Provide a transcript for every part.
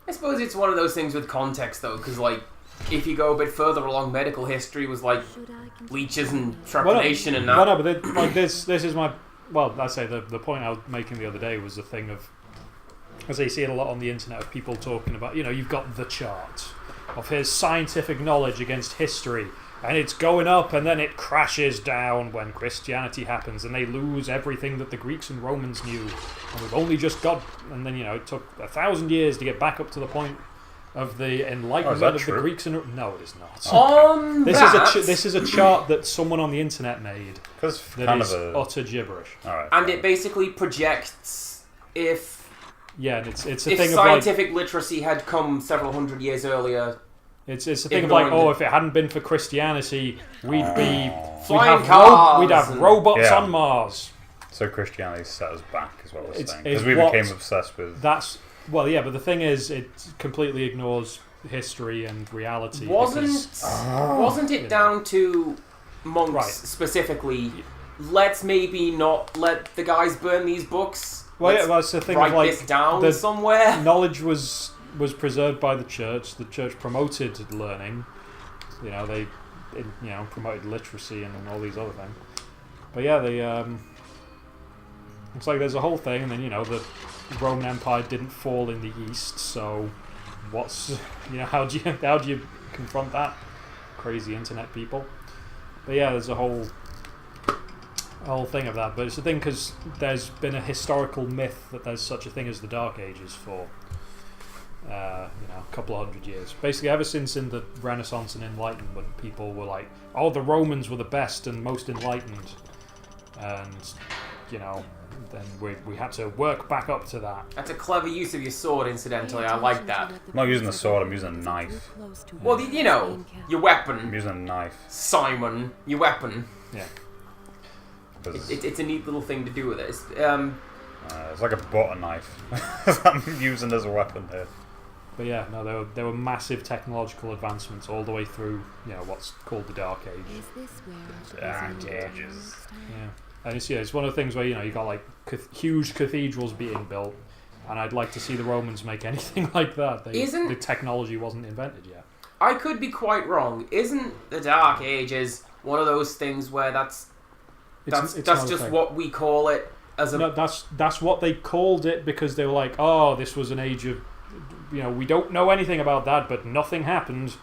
I suppose it's one of those things with context, though, because, like, if you go a bit further along, medical history was, like, leeches and trepanation and that. Well, no, but like this is my... Well, I'd say the point I was making the other day was the thing of... As you see it a lot on the internet of people talking about, you've got the chart of his scientific knowledge against history, and it's going up and then it crashes down when Christianity happens and they lose everything that the Greeks and Romans knew, and we've only just got... And then, it took 1,000 years to get back up to the point of the enlightenment of the Greeks and... No, it is not. This is a chart that someone on the internet made that is utter gibberish. Right, and it basically projects if... Yeah, and it's a if thing of scientific literacy had come several hundred years earlier... It's a thing of like, if it hadn't been for Christianity, we'd have robots on Mars. So Christianity set us back, is what we're saying. Because we became obsessed with... Well, yeah, but the thing is, it completely ignores history and reality. Wasn't it down to monks specifically? Let's maybe not let the guys burn these books. Well, it's the thing write of like this down somewhere. Knowledge was preserved by the church. The church promoted learning. They promoted literacy and all these other things. But yeah, they it's like there's a whole thing, and then the Roman Empire didn't fall in the east, so what's how do you confront that? Crazy internet people. But yeah, there's a whole thing of that. But it's the thing because there's been a historical myth that there's such a thing as the Dark Ages for a couple of hundred years. Basically, ever since in the Renaissance and Enlightenment, people were like, "Oh, the Romans were the best and most enlightened," and then we had to work back up to that. That's a clever use of your sword, incidentally. I like that. I'm not using a sword, I'm using a knife. Well, your weapon. I'm using a knife. Simon, your weapon. Yeah. It's a neat little thing to do with it. It's like a butter knife I'm using as a weapon here. But yeah, no, there were massive technological advancements all the way through, what's called the Dark Age. Dark Ages. Yeah. And it's one of the things where, you got like huge cathedrals being built, and I'd like to see the Romans make anything like that. The technology wasn't invented yet. I could be quite wrong. Isn't the Dark Ages one of those things where that's just what we call it? No, that's what they called it because they were like, oh, this was an age of, we don't know anything about that, but nothing happened.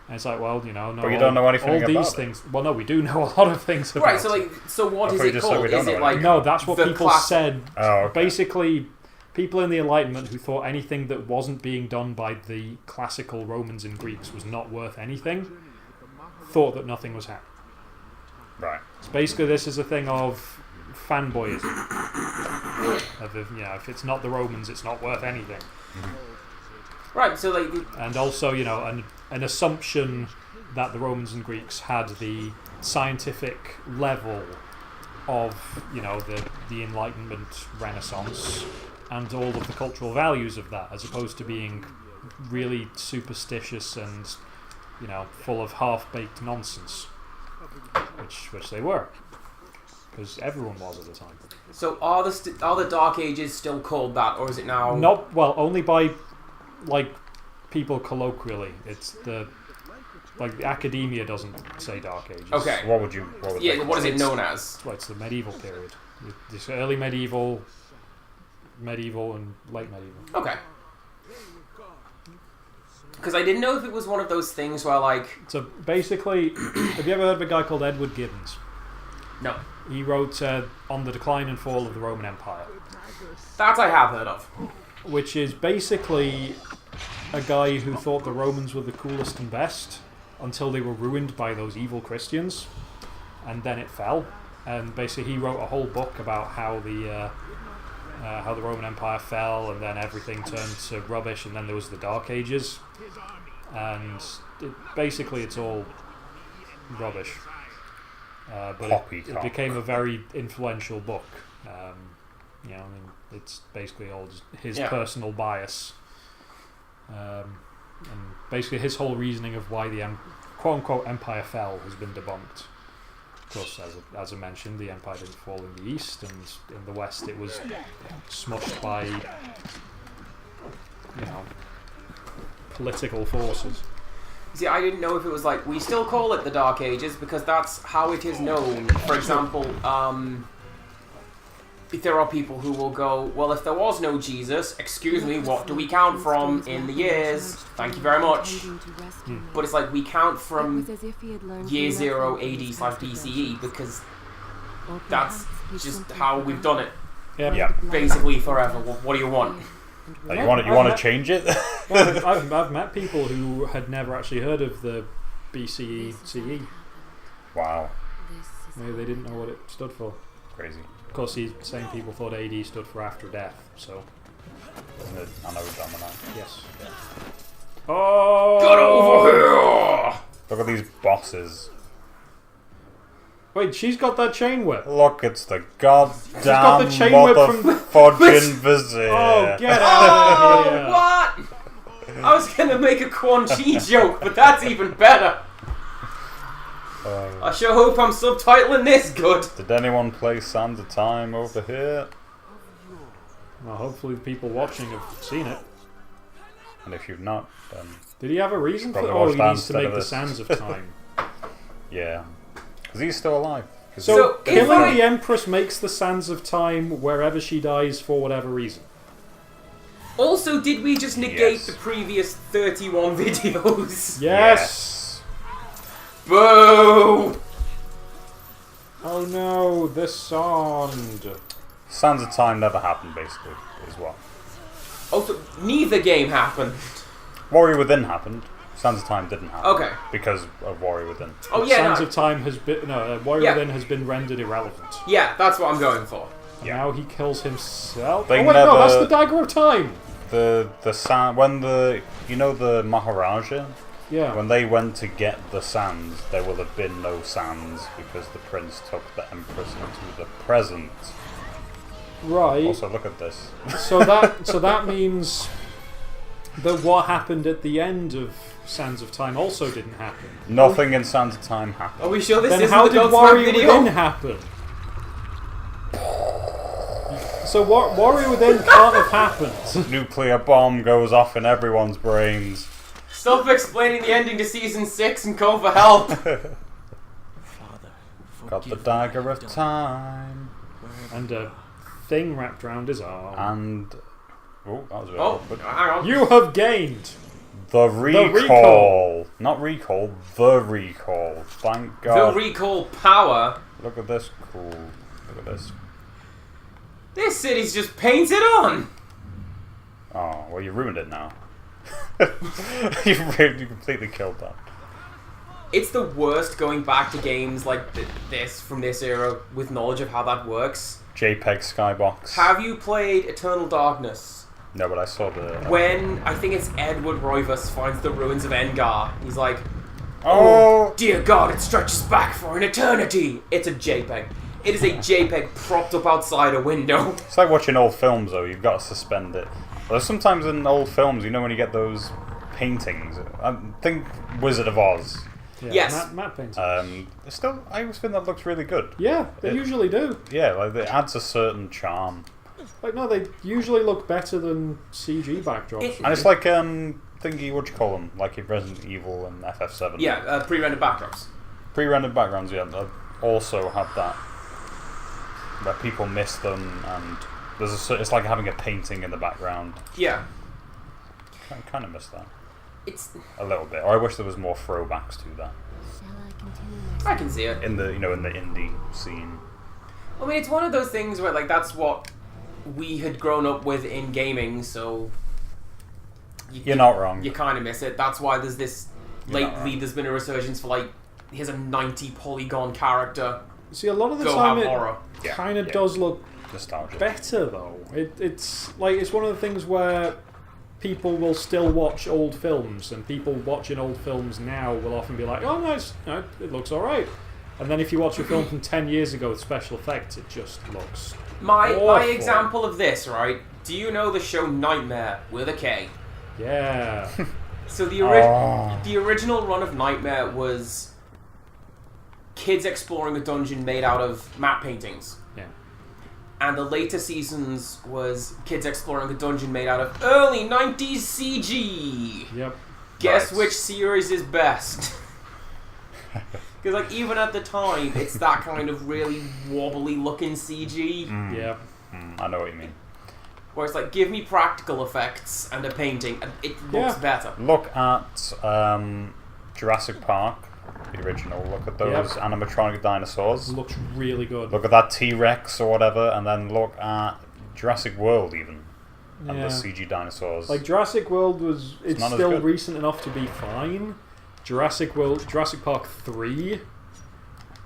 And it's like, well, no. But you don't know anything all about these things. Well, no, we do know a lot of things about it. Right, so what is it called? Is it like... No, that's what people said. Oh, okay. Basically, people in the Enlightenment who thought anything that wasn't being done by the classical Romans and Greeks was not worth anything, thought that nothing was happening. Right. So basically, this is a thing of fanboyism. If it's not the Romans, it's not worth anything. Mm-hmm. Right, so like... And also, an assumption that the Romans and Greeks had the scientific level of, the Enlightenment, Renaissance, and all of the cultural values of that, as opposed to being really superstitious and, full of half-baked nonsense, which they were, because everyone was at the time. So are the Dark Ages still called that, or is it now? Only by people colloquially. It's the academia doesn't say Dark Ages. Okay. What is it known as? Well, it's the medieval period. This early medieval, and late medieval. Okay. Because I didn't know if it was one of those things where So basically, have you ever heard of a guy called Edward Gibbons? No. He wrote On the Decline and Fall of the Roman Empire. That I have heard of. Which is basically a guy who thought the Romans were the coolest and best until they were ruined by those evil Christians, and then it fell. And basically, he wrote a whole book about how the Roman Empire fell, and then everything turned to rubbish, and then there was the Dark Ages, and it's all rubbish. But it became a very influential book. It's basically all just his personal bias. And basically his whole reasoning of why the quote-unquote empire fell has been debunked. Of course, as I mentioned, the empire didn't fall in the east, and in the west it was smushed by political forces. See, I didn't know if it was like, we still call it the Dark Ages because that's how it is known. For example, if there are people who will go, well, if there was no Jesus, excuse me, what do we count from in the years? Thank you very much. But it's like, we count from year 0 AD/BCE because that's just how we've done it. Yeah. Basically forever. Well, what do you want? You want to change it? I've met people who had never actually heard of the BCE CE. Wow. Maybe they didn't know what it stood for. Crazy. Of course, these same people thought AD stood for after death, so... Isn't it? I know we're done with that. Yes. Oh! Get over here! Look at these bosses. Wait, she's got that chain whip. Look, it's the goddamn got the chain whip from- motherfucking vizier. Oh, get out of here! What? I was gonna make a Quan Chi joke, but that's even better. I sure hope I'm subtitling this good. Did anyone play Sands of Time over here? Well, hopefully the people watching have seen it. And if you've not, then Did he have a reason for Probably it? Oh, watched he that needs to instead make of the this. sands of time. yeah, because he's still alive. So if killing I- the Empress makes the sands of time wherever she dies for whatever reason. Also, did we just negate Yes. the previous 31 videos? Yes! Boo! Oh no, the sound. Sands of Time never happened, basically, is what. Also, neither game happened. Warrior Within happened. Sands of Time didn't happen. Okay. Because of Warrior Within. Oh yeah, Sands no. of Time has been Warrior Yeah. Within has been rendered irrelevant. Yeah, that's what I'm going for. And now he kills himself. They oh wait, no, never- that's the Dagger of Time. The sand when the the Maharaja, Yeah. when they went to get the sands, there will have been no sands because the prince took the Empress into the present. Right. Also, look at this. So that means that what happened at the end of Sands of Time also didn't happen. Nothing in Sands of Time happened. Are we sure this Then isn't how the did Godsmack Warrior video? Within happen? So Warrior Within can't have happened. Nuclear bomb goes off in everyone's brains. Stop explaining the ending to season 6 and call for help. Got the Dagger of Time. And a thing wrapped around his arm. And oh, that was very Oh, good. hang on. You have gained. The recall. recall. Not recall, the recall. Thank God. The recall power. Look at this. Cool. Look at this. This city's just painted on. Oh, well, you ruined it now. you completely killed that. It's the worst going back to games like this from this era with knowledge of how that works. JPEG Skybox. Have you played Eternal Darkness? No, but I saw the... When, I think it's Edward Roivas finds the ruins of Engar, he's like, Oh! dear God, it stretches back for an eternity! It's a JPEG. It is a JPEG propped up outside a window. It's like watching old films, though. You've got to suspend it. But sometimes in old films, when you get those paintings... I think Wizard of Oz. Yeah, Yes. Matte painting. I always think that looks really good. Yeah, they it- usually do. Yeah, like it adds a certain charm. Like, no, they usually look better than CG backdrops. And it's like, thingy, what do you call them? Like in Resident Evil and FF7. Yeah, pre-rendered backdrops. Pre-rendered backgrounds, yeah, I've also had that. Where people miss them, and it's like having a painting in the background. Yeah. I kind of miss that. It's... A little bit. Or I wish there was more throwbacks to that. I can see it. In the, in the indie scene. I mean, it's one of those things where, like, that's what we had grown up with in gaming, so... You're not wrong. You kind of miss it. That's why there's this... You're not Lately, wrong. there's been a resurgence for, like, here's a 90 polygon character. See, a lot of the Go time have it horror. Yeah, kind of yeah. does look Nostalgia. better, though. It's one of the things where people will still watch old films, and people watching old films now will often be like, oh, nice, no, it looks alright. And then if you watch a film from 10 years ago with special effects, it just looks My awful. example of this, right? Do you know the show Nightmare with a K? Yeah. So the Oh. the original run of Nightmare was kids exploring a dungeon made out of matte paintings. Yeah. And the later seasons was kids exploring a dungeon made out of early 90s CG. Yep. Guess Right. which series is best? Because like even at the time, it's that kind of really wobbly looking CG, Yeah. I know what you mean. where it's like, give me practical effects and a painting, and it looks Yeah. better. Look at Jurassic Park, the original. Look at those animatronic dinosaurs. Looks really good. Look at that T-Rex or whatever, and then look at Jurassic World even, and the CG dinosaurs. Like Jurassic World it's not as still good. recent enough to be fine. Jurassic Park 3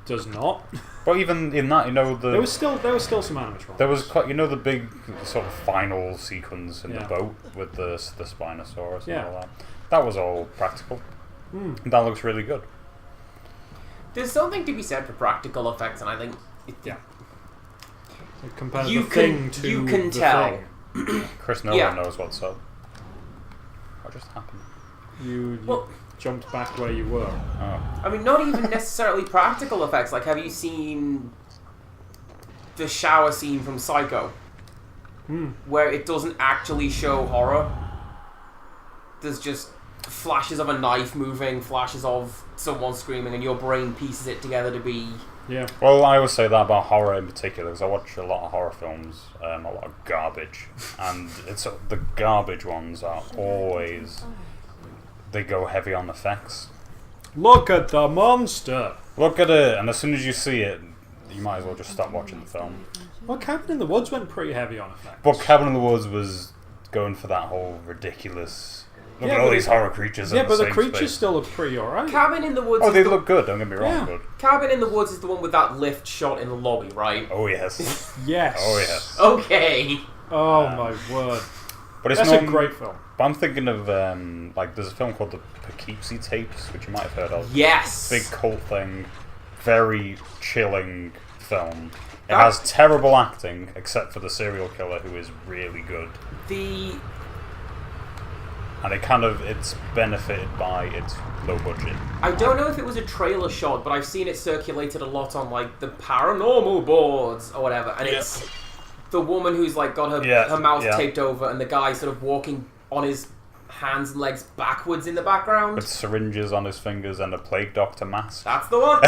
does not. But even in that, There was still some animatronics. there was quite, the big sort of final sequence in the Yeah. boat with the Spinosaurus and Yeah. all that. That was all practical. That looks really good. There's something to be said for practical effects, and I think Yeah. Compare You the thing can- to you can the tell. thing. Chris Nolan Yeah. knows what's up. What just happened? You Well- jumped back where you were. Oh. I mean, not even necessarily practical effects. Like, have you seen the shower scene from Psycho? Where it doesn't actually show horror. There's just flashes of a knife moving, flashes of someone screaming, and your brain pieces it together to be... Yeah. Well, I always say that about horror in particular because I watch a lot of horror films, a lot of garbage, and the garbage ones are always they go heavy on effects. Look at the monster! Look at it, and as soon as you see it, you might as well just stop watching the film. Well, Cabin in the Woods went pretty heavy on effects. But Cabin in the Woods was going for that whole ridiculous. Look Yeah, at all but these horror creatures. Yeah, in but the same creatures space. still look pretty alright. Cabin in the Woods Oh, is they the... look good. Don't get me wrong, Yeah. but Cabin in the Woods is the one with that lift shot in the lobby, right? oh yes, Yes. oh yes. Okay. Oh my word. But it's That's not a great film. But I'm thinking of there's a film called the Poughkeepsie Tapes, which you might have heard of. Yes. Big cult thing, very chilling film. It That- has terrible acting, except for the serial killer, who is really good. And it's benefited by its low budget. I don't know if it was a trailer shot, but I've seen it circulated a lot on like the paranormal boards or whatever, and it's the woman who's like got her mouth taped over, and the guy sort of walking on his hands and legs backwards in the background. With syringes on his fingers and a plague doctor mask. That's the one.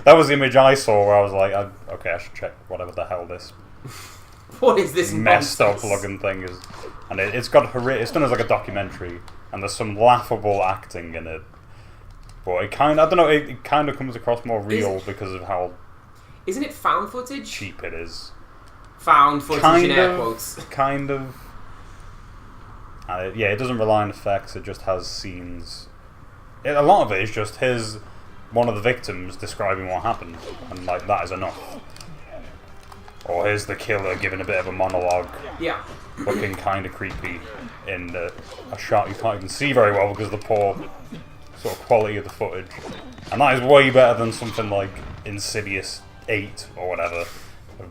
That was the image I saw where I was like, okay, I should check whatever the hell this What is this messed up nonsense? looking thing is. And it's done as like a documentary, and there's some laughable acting in it. But it kind of comes across more real because of how Isn't it found footage? cheap it is. Found footage in air quotes. Kind of. And it doesn't rely on effects, it just has scenes. A lot of it is just one of the victims describing what happened, and like that is enough. Or here's the killer giving a bit of a monologue, Yeah. looking kind of creepy in a shot you can't even see very well because of the poor sort of quality of the footage. And that is way better than something like Insidious 8 or whatever.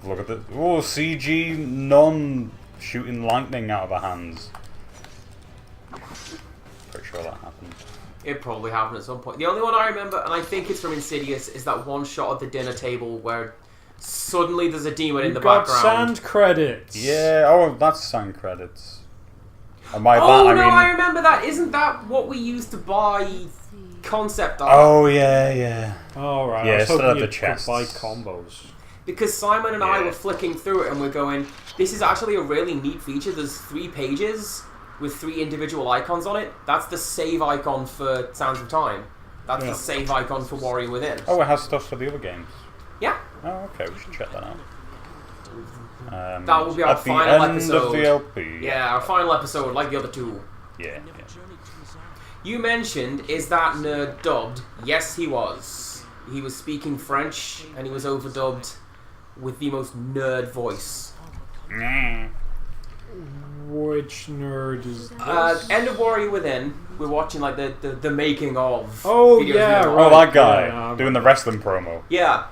Look at the CG nun shooting lightning out of her hands. Pretty sure that happened. It probably happened at some point. The only one I remember, and I think it's from Insidious, is that one shot at the dinner table where suddenly there's a demon in the Got background. sand credits. Yeah, that's sound credits. And by Oh that, no, I mean... I remember that. Isn't that what we used to buy concept art? Oh, yeah. Alright, Yeah, I was instead hoping of the you'd chests. buy combos. Because Simon and I Yeah. were flicking through it and we're going, this is actually a really neat feature. There's 3 pages with 3 individual icons on it. That's the save icon for Sounds of Time. That's Yeah. the save icon for Warrior Within. Oh, it has stuff for the other games. Yeah. Oh, okay, we should check that out. That will be our at the final end episode. of the LP. Yeah, our final episode, like the other 2. Yeah. You mentioned, is that nerd dubbed? Yes, he was. He was speaking French, and he was overdubbed with the most nerd voice. Which nerd is this? End of Warrior Within, we're watching like the making of. Oh, videos yeah, now. right. Oh, that guy Yeah, doing the wrestling promo. Yeah.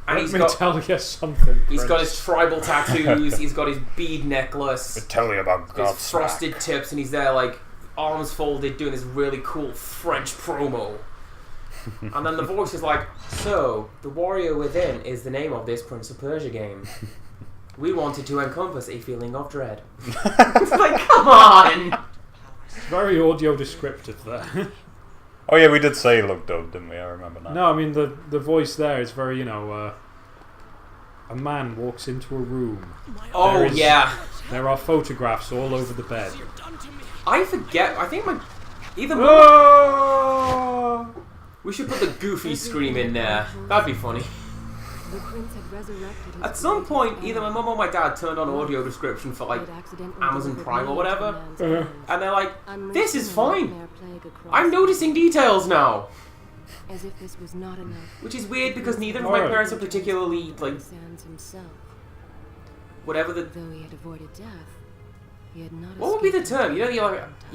And Let he's me got tell you something. he's got Prince. his tribal tattoos, he's got his bead necklace, Tell you about his God's frosted tips, and he's there like arms folded doing this really cool French promo. And then the voice is like, so, The Warrior Within is the name of this Prince of Persia game. We wanted to encompass a feeling of dread. It's like, come on! It's very audio descriptive there. Oh yeah, we did say he looked dubbed, didn't we? I remember that. No, I mean the voice there is very, a man walks into a room. Oh, yeah. There are photographs all over the bed. I forget. I think either we should put the goofy scream in there. That'd be funny. At some point, either my mum or my dad turned on audio description for like Amazon Prime or whatever, and they're like, "This is fine. I'm noticing details now." As if this was not enough. Which is weird because neither of my parents are particularly like whatever the. Though he had avoided death, he had not. What would be the term? You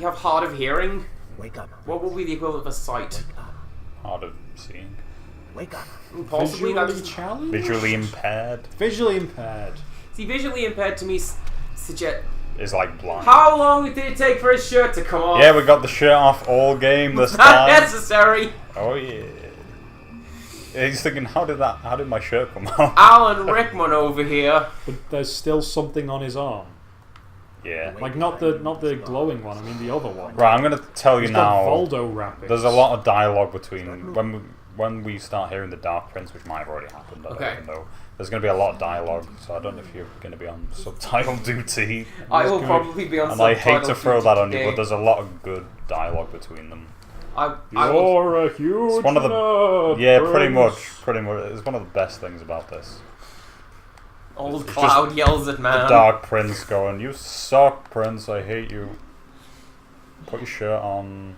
have hard of hearing. Wake up. What would be the equivalent of a sight? Hard of seeing. Wake up. Possibly that's challenged? Visually impaired. Visually impaired. See, visually impaired to me suggest. Is like blind. How long did it take for his shirt to come off? Yeah, we got the shirt off all game this Not time. necessary. Oh yeah. He's thinking, how did my shirt come off? Alan Rickman over here. But there's still something on his arm. Yeah. Like not the glowing one. I mean the other one. Right, I'm gonna tell you He's got now. Voldo wrappings. There's a lot of dialogue between when we start hearing the Dark Prince, which might have already happened. I don't even know. There's going to be a lot of dialogue, so I don't know if you're going to be on subtitle duty. I will probably be on and subtitle duty. I hate to throw that on you, today. but there's a lot of good dialogue between them. You're a huge It's one of the nerd, yeah, Prince. pretty much. It's one of the best things about this. Old It's Cloud just yells at man. The Dark Prince going, "You suck, Prince. I hate you. Put your shirt on."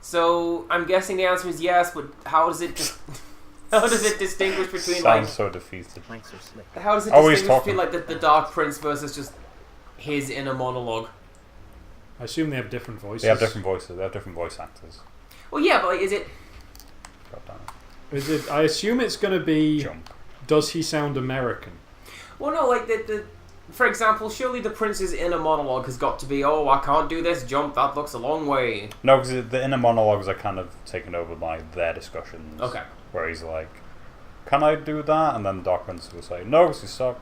So I'm guessing the answer is yes, but how does it distinguish between Sounds so defeated. how does it Oh, he's distinguish between like the Dark Prince versus just his inner monologue? I assume they have different voices. They have different voices. They have different voice actors. Well, yeah, but like, is it? God damn it. Is it? I assume it's going to be. Jump. Does he sound American? Well, no, like for example, surely the prince's inner monologue has got to be, "Oh, I can't do this jump. That looks a long way." No, because the inner monologues are kind of taken over by their discussions. Okay. Where he's like, "Can I do that?" And then Dark Prince will say, "No, because you suck."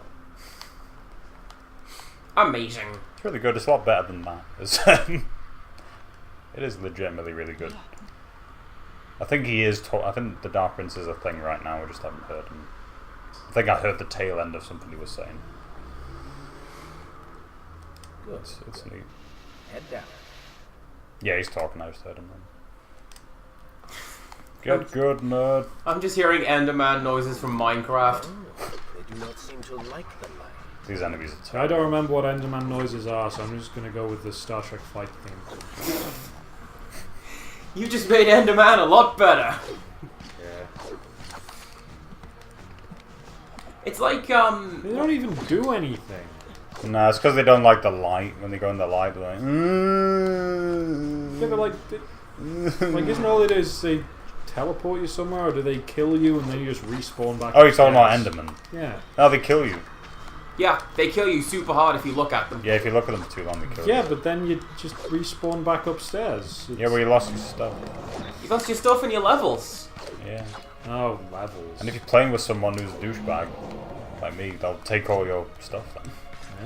Amazing. It's really good. It's a lot better than that. It is legitimately really good. I think he is. I think the Dark Prince is a thing right now. We just haven't heard him. I think I heard the tail end of something he was saying. Good. It's neat. Head down. Yeah, he's talking. I just heard him then. Get good, nerd. I'm just hearing Enderman noises from Minecraft. Oh, they do not seem to like the light. These enemies are I terrible. don't remember what Enderman noises are, so I'm just going to go with the Star Trek fight theme. You just made Enderman a lot better. Yeah. It's like They don't even do anything. Nah, it's because they don't like the light. When they go in the light, they're like, Yeah, but like isn't all it is they teleport you somewhere, or do they kill you and then you just respawn back? Oh, you're talking about upstairs? Enderman. Yeah. No, they kill you. Yeah, they kill you super hard if you look at them. Yeah, if you look at them for too long, they kill you. Yeah, but then you just respawn back upstairs. It's... Yeah, well, you lost your stuff. You lost your stuff and your levels. Yeah. Oh, levels. And if you're playing with someone who's a douchebag, like me, they'll take all your stuff then.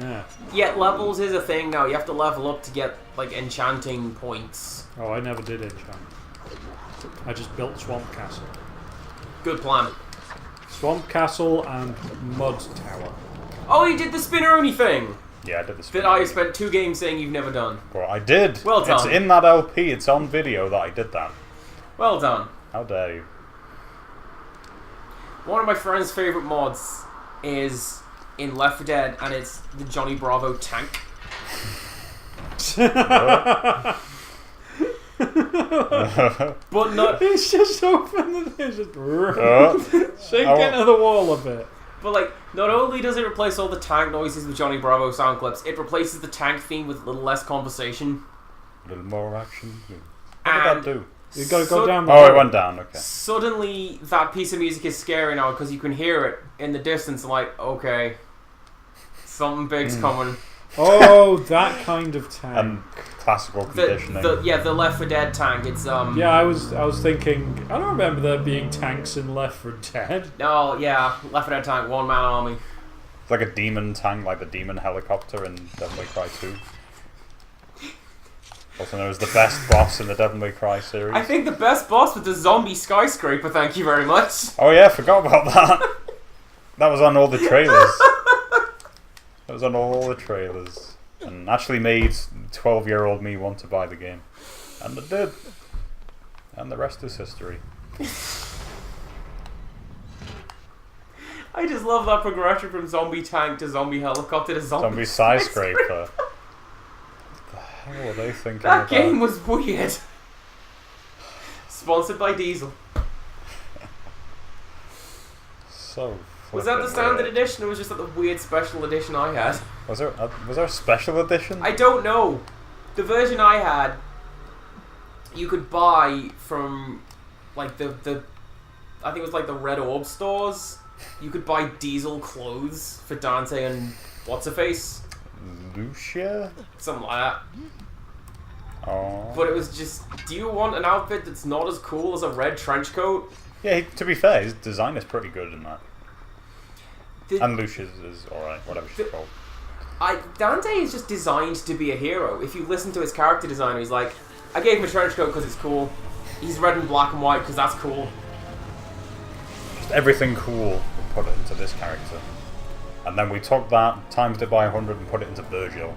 Yeah. Yeah, levels is a thing now. You have to level up to get, like, enchanting points. Oh, I never did enchant. I just built Swamp Castle. Good plan. Swamp Castle and Mud Tower. Oh, you did the Spinneroonie thing! Yeah, I did this. That I spent 2 games saying you've never done. Well, I did. Well done. It's in that LP. It's on video that I did that. Well done. How dare you? One of my friend's favourite mods is in Left 4 Dead, and it's the Johnny Bravo tank. But not... It's just open and it's just sink into the wall a bit. But like, not only does it replace all the tank noises with Johnny Bravo sound clips, it replaces the tank theme with a little less conversation. A little more action. What And did that do? You gotta go down the Oh, hole. it went down. Okay. suddenly, that piece of music is scary now because you can hear it in the distance. Like, okay, something big's coming. Oh, that kind of tank. And classical conditioning. The Left 4 Dead tank. It's Yeah, I was thinking. I don't remember there being tanks in Left 4 Dead. Oh yeah, Left 4 Dead tank, 1-man army. It's like a demon tank, like the demon helicopter in Devil May Cry 2. Also known as the best boss in the Devil May Cry series. I think the best boss was the zombie skyscraper, thank you very much. Oh yeah, I forgot about that. That was on all the trailers. That was on all the trailers. And actually made 12-year-old me want to buy the game. And I did. And the rest is history. I just love that progression from zombie tank to zombie helicopter to Zombie skyscraper. What the hell were they thinking That about? game was weird. Sponsored by Diesel. So Was that the flippin' standard weird. edition, or was just that the weird special edition I had? Was there a special edition? I don't know. The version I had, you could buy from like the I think it was like the Red Orb stores. You could buy Diesel clothes for Dante and what's her face, Lucia? something like that. Oh. But it was just, do you want an outfit that's not as cool as a red trench coat? Yeah, to be fair, his design is pretty good in that. The- And Lucia's is alright, whatever she's called. Dante is just designed to be a hero. If you listen to his character designer, he's like, I gave him a trench coat because it's cool. He's red and black and white because that's cool. Just everything cool, we put it into this character. And then we took that, times it by 100 and put it into Virgil.